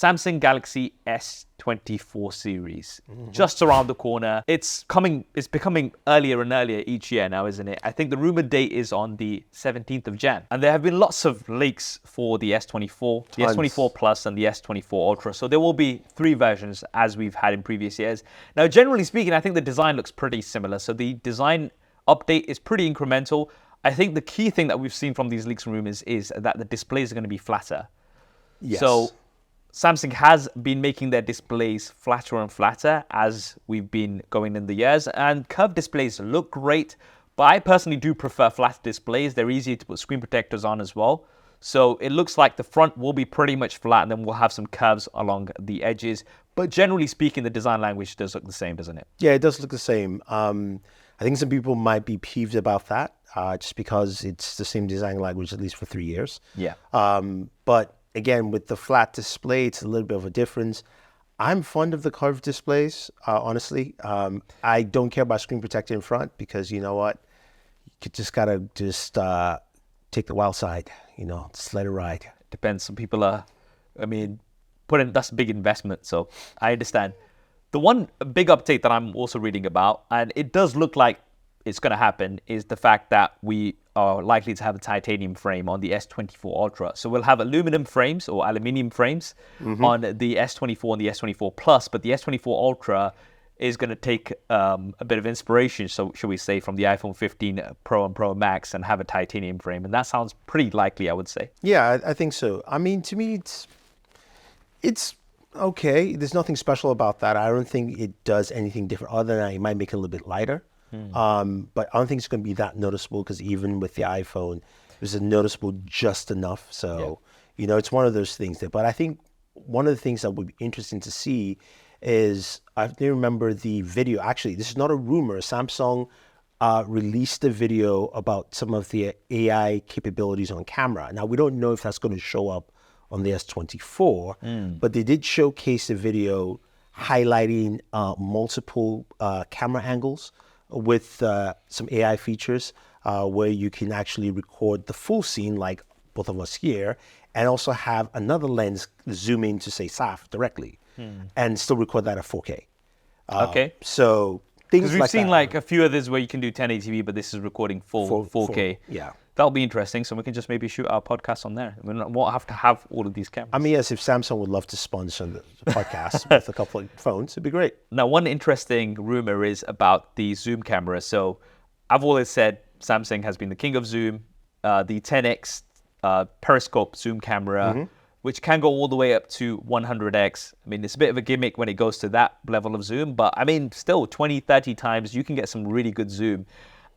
Samsung Galaxy S24 series, just around the corner. It's becoming earlier and earlier each year now, isn't it? I think the rumored date is on the 17th of Jan. And there have been lots of leaks for the S24, the S24 Plus and the S24 Ultra. So there will be 3 versions as we've had in previous years. Now, generally speaking, I think the design looks pretty similar. So the design update is pretty incremental. I think the key thing that we've seen from these leaks and rumors is that the displays are going to be flatter. Yes. So Samsung has been making their displays flatter and flatter as we've been going in the years, and curved displays look great, but I personally do prefer flat displays. They're easy to put screen protectors on as well. So it looks like the front will be pretty much flat, and then we'll have some curves along the edges. But generally speaking, the design language does look the same, doesn't it? Yeah, it does look the same. I think some people might be peeved about that, just because it's the same design language, at least for 3 years. Yeah. But again, with the flat display, it's a little bit of a difference. I'm fond of the curved displays, honestly. I don't care about screen protector in front because you know what? You just gotta take the wild side, just let it ride. Depends. Some people are, that's a big investment, so I understand. The one big update that I'm also reading about, and it does look like it's going to happen, is the fact that we are likely to have a titanium frame on the S24 Ultra. So we'll have aluminum frames or aluminium frames on the S24 and the S24 Plus, but the S24 Ultra is going to take a bit of inspiration, so should we say, from the iPhone 15 Pro and Pro Max and have a titanium frame. And that sounds pretty likely, I would say. Yeah, I think so. To me, it's okay. There's nothing special about that. I don't think it does anything different other than it might make it a little bit lighter. But I don't think it's going to be that noticeable because even with the iPhone, it was noticeable just enough. So, it's one of those things. But I think one of the things that would be interesting to see is, I remember the video. Actually, this is not a rumor. Samsung released a video about some of the AI capabilities on camera. Now, we don't know if that's going to show up on the S24, but they did showcase a video highlighting multiple camera angles with some AI features where you can actually record the full scene like both of us here, and also have another lens zoom in to say SAF directly and still record that at 4K. Okay. So things like that. We've seen like a few others where you can do 1080p, but this is recording full 4K. Yeah. That'll be interesting. So we can just maybe shoot our podcast on there. We won't have to have all of these cameras. Yes, if Samsung would love to sponsor the podcast with a couple of phones, it'd be great. Now, one interesting rumor is about the zoom camera. So I've always said Samsung has been the king of zoom. The 10x periscope zoom camera, which can go all the way up to 100x. It's a bit of a gimmick when it goes to that level of zoom, but still 20, 30 times, you can get some really good zoom.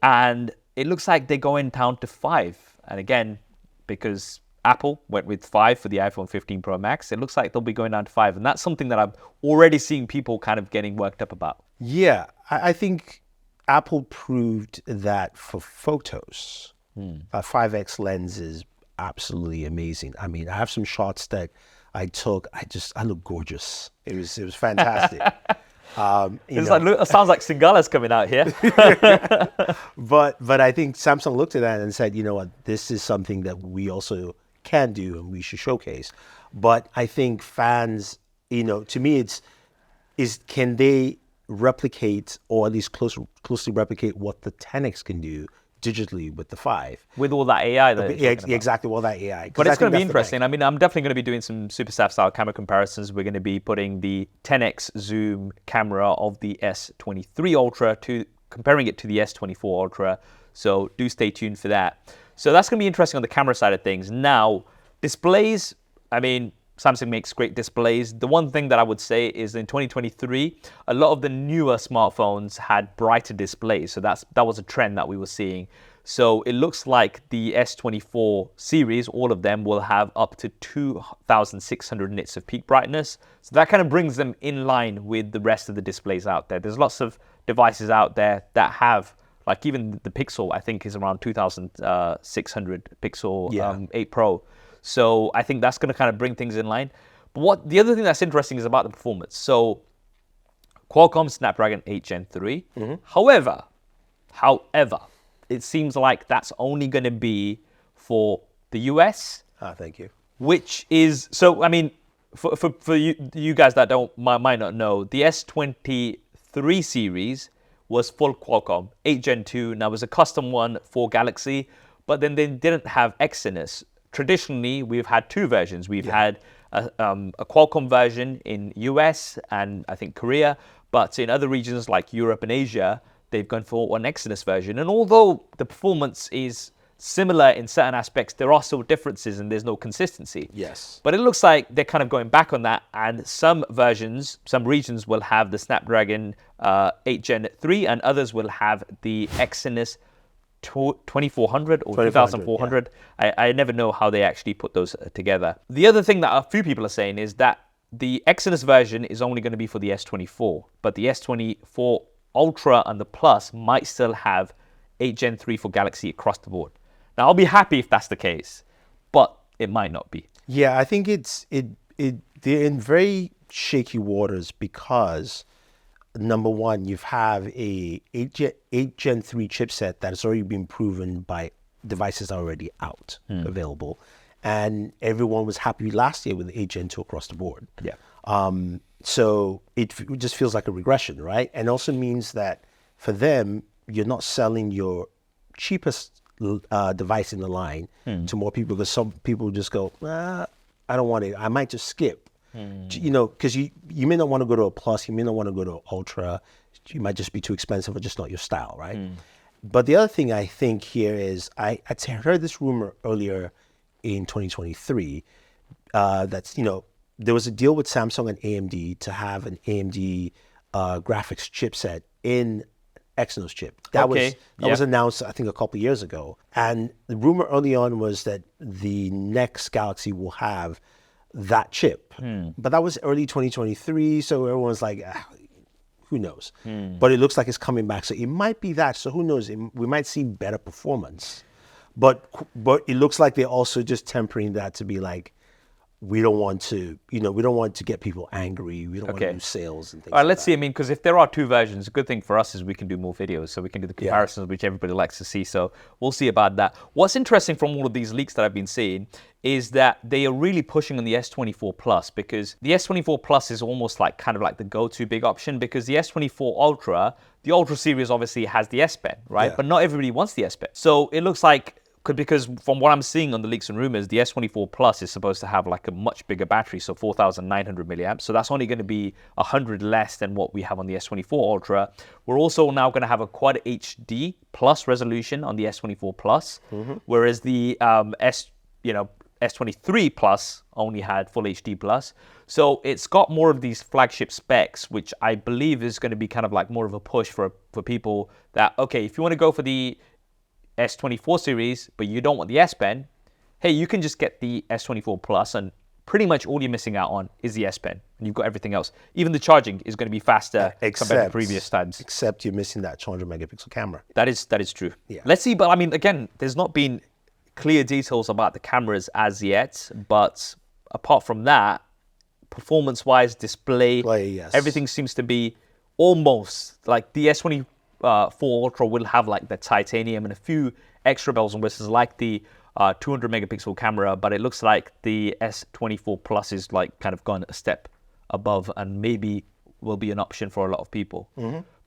And it looks like they're going down to 5. And again, because Apple went with 5 for the iPhone 15 Pro Max, it looks like they'll be going down to 5. And that's something that I'm already seeing people kind of getting worked up about. Yeah, I think Apple proved that for photos. A 5x lens is absolutely amazing. I have some shots that I took. I look gorgeous. It was fantastic. It sounds like Singala's coming out here. But I think Samsung looked at that and said, you know what, this is something that we also can do and we should showcase. But I think fans, to me, can they replicate, or at least closely replicate what the 10X can do digitally with the 5? With all that AI. Exactly, all that AI. But it's going to be interesting. I'm definitely going to be doing some SuperSaf style camera comparisons. We're going to be putting the 10x zoom camera of the S23 Ultra comparing it to the S24 Ultra. So do stay tuned for that. So that's going to be interesting on the camera side of things. Now, displays, Samsung makes great displays. The one thing that I would say is in 2023, a lot of the newer smartphones had brighter displays. So that was a trend that we were seeing. So it looks like the S24 series, all of them, will have up to 2,600 nits of peak brightness. So that kind of brings them in line with the rest of the displays out there. There's lots of devices out there that have, like even the Pixel, I think is around 2,600 Pixel 8 Pro. So I think that's going to kind of bring things in line. But the other thing that's interesting is about the performance. So Qualcomm Snapdragon 8 Gen 3. However, it seems like that's only going to be for the US. Thank you. Which is, For you guys that might not know, the S23 series was full Qualcomm, 8 Gen 2. Now, it was a custom one for Galaxy, but then they didn't have Exynos. Traditionally, we've had two versions. We've had a Qualcomm version in US and I think Korea, but in other regions like Europe and Asia, they've gone for an Exynos version. And although the performance is similar in certain aspects, there are still differences and there's no consistency. Yes. But it looks like they're kind of going back on that, and some versions, some regions will have the Snapdragon 8 Gen 3 and others will have the Exynos 2400 or 2400. Yeah. I never know how they actually put those together. The other thing that a few people are saying is that the Exynos version is only going to be for the S24, but the S24 Ultra and the Plus might still have 8 Gen 3 for Galaxy across the board. Now, I'll be happy if that's the case, but it might not be. Yeah, I think they're in very shaky waters because, number one, you have a 8 Gen 3 chipset that has already been proven by devices already out, available. And everyone was happy last year with 8 Gen 2 across the board. Yeah. So it just feels like a regression, right? And also means that for them, you're not selling your cheapest device in the line to more people, because some people just go, I don't want it. I might just skip. You know, because you may not want to go to a Plus, you may not want to go to an Ultra. You might just be too expensive or just not your style, right? But the other thing I think here is, I heard this rumor earlier in 2023 that's, you know, there was a deal with Samsung and AMD to have an AMD graphics chipset in Exynos chip. That was announced, I think, a couple of years ago. And the rumor early on was that the next Galaxy will have that chip. But that was early 2023, so everyone's like, who knows? But it looks like it's coming back. So it might be that. So who knows? We might see better performance. But it looks like they're also just tempering that to be like, we don't want to, you know, we don't want to get people angry. We don't want to lose sales and things All right, like let's that. see. I mean, because if there are two versions, a good thing for us is we can do more videos. So we can do the comparisons, which everybody likes to see. So we'll see about that. What's interesting from all of these leaks that I've been seeing is that they are really pushing on the S24 Plus, because the S24 Plus is almost like kind of like the go-to big option, because the S24 Ultra, the Ultra series obviously has the S Pen, right? Yeah. But not everybody wants the S Pen. So it looks like, because from what I'm seeing on the leaks and rumors, the S24 Plus is supposed to have like a much bigger battery, so 4,900 milliamps. So that's only going to be 100 less than what we have on the S24 Ultra. We're also now going to have a Quad HD Plus resolution on the S24 Plus, whereas the S23 Plus only had Full HD Plus. So it's got more of these flagship specs, which I believe is going to be kind of like more of a push for people that, okay, if you want to go for the S24 series, but you don't want the S Pen, hey, you can just get the S24 Plus, and pretty much all you're missing out on is the S Pen, and you've got everything else. Even the charging is going to be faster compared to previous times. Except you're missing that 200 megapixel camera. That is true. Yeah. Let's see, but I mean, again, there's not been clear details about the cameras as yet, but apart from that, performance-wise, display, everything seems to be almost like the S24 Ultra will have like the titanium and a few extra bells and whistles like the 200 megapixel camera, but it looks like the S24 Plus is like kind of gone a step above and maybe will be an option for a lot of people.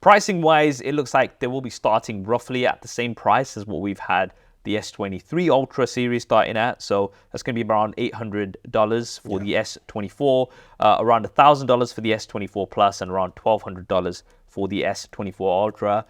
Pricing wise, it looks like they will be starting roughly at the same price as what we've had the S23 Ultra series starting at. So that's going to be around $800 for the S24, around $1,000 for the S24 Plus, and around $1,200 for the S24 Ultra.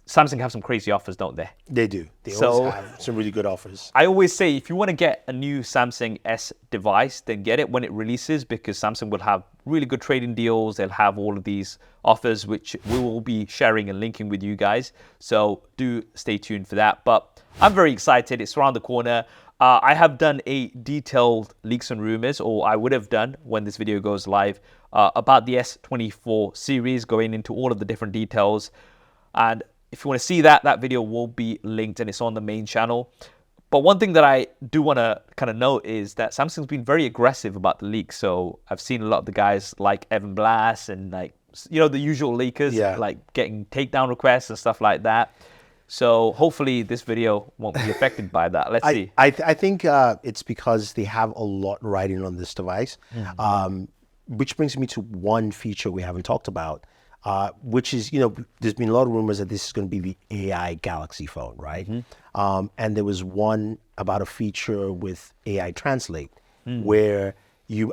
Samsung have some crazy offers, don't they? They do. They always have some really good offers. I always say, if you want to get a new Samsung S device, then get it when it releases, because Samsung will have really good trading deals. They'll have all of these offers, which we will be sharing and linking with you guys. So do stay tuned for that. But I'm very excited. It's around the corner. I have done a detailed leaks and rumors, or I would have done when this video goes live, about the S24 series, going into all of the different details. And if you want to see that, that video will be linked and it's on the main channel. But one thing that I do want to kind of note is that Samsung's been very aggressive about the leaks. So I've seen a lot of the guys like Evan Blass and, like, you know, the usual leakers, like getting takedown requests and stuff like that. So hopefully this video won't be affected by that. Let's see. I think it's because they have a lot riding on this device, which brings me to one feature we haven't talked about, which is, there's been a lot of rumors that this is going to be the AI Galaxy phone, right? And there was one about a feature with AI Translate, where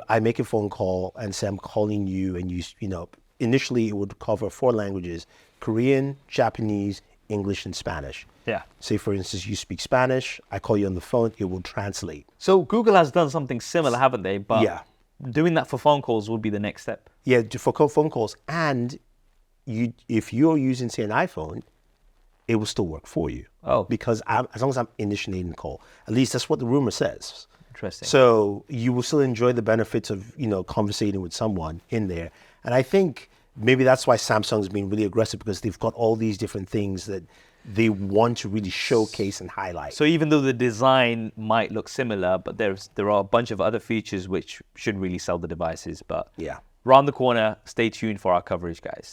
I make a phone call and say I'm calling you, and initially it would cover 4 languages: Korean, Japanese, English, and Spanish. Yeah. Say, for instance, you speak Spanish, I call you on the phone, it will translate. So Google has done something similar, haven't they? But Yeah. doing that for phone calls would be the next step. Yeah, for phone calls. And if you're using, say, an iPhone, it will still work for you. Oh. Because as long as I'm initiating the call, at least that's what the rumor says. Interesting. So you will still enjoy the benefits of, conversating with someone in there. And I think maybe that's why Samsung's been really aggressive, because they've got all these different things that they want to really showcase and highlight. So even though the design might look similar, but there are a bunch of other features which should really sell the devices. But Yeah. round the corner, stay tuned for our coverage, guys.